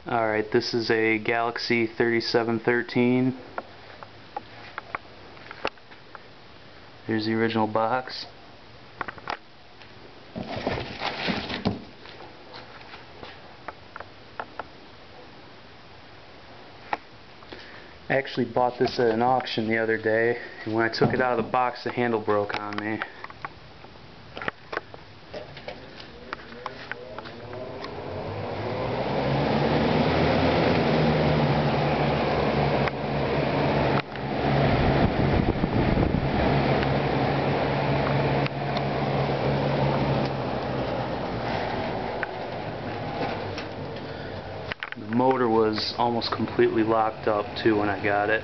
Alright, this is a Galaxy 3713. Here's the original box. I actually bought this at an auction the other day, and when I took it out of the box, the handle broke on me. The motor was almost completely locked up too when I got it.